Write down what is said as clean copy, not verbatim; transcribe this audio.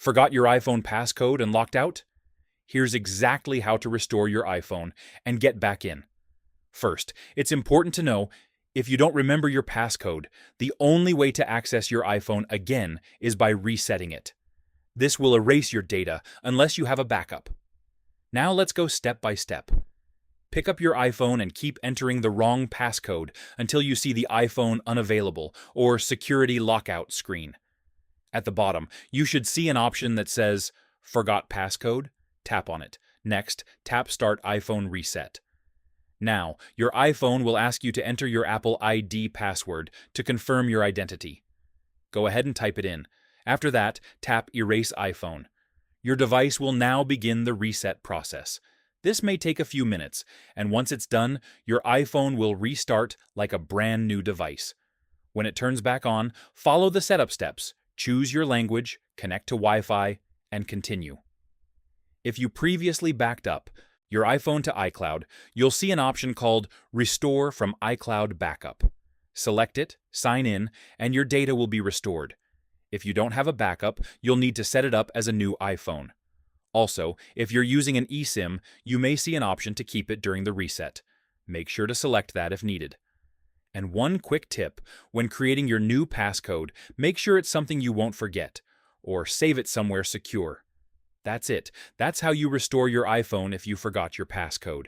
Forgot your iPhone passcode and locked out? Here's exactly how to restore your iPhone and get back in. First, it's important to know if you don't remember your passcode, the only way to access your iPhone again is by resetting it. This will erase your data unless you have a backup. Now let's go step by step. Pick up your iPhone and keep entering the wrong passcode until you see the iPhone unavailable or security lockout screen. At the bottom, you should see an option that says, Forgot passcode? Tap on it. Next, tap Start iPhone Reset. Now, your iPhone will ask you to enter your Apple ID password to confirm your identity. Go ahead and type it in. After that, tap Erase iPhone. Your device will now begin the reset process. This may take a few minutes, and once it's done, your iPhone will restart like a brand new device. When it turns back on, follow the setup steps, choose your language, connect to Wi-Fi, and continue. If you previously backed up your iPhone to iCloud, you'll see an option called Restore from iCloud Backup. Select it, sign in, and your data will be restored. If you don't have a backup, you'll need to set it up as a new iPhone. Also, if you're using an eSIM, you may see an option to keep it during the reset. Make sure to select that if needed. And one quick tip, when creating your new passcode, make sure it's something you won't forget, or save it somewhere secure. That's it. That's how you restore your iPhone if you forgot your passcode.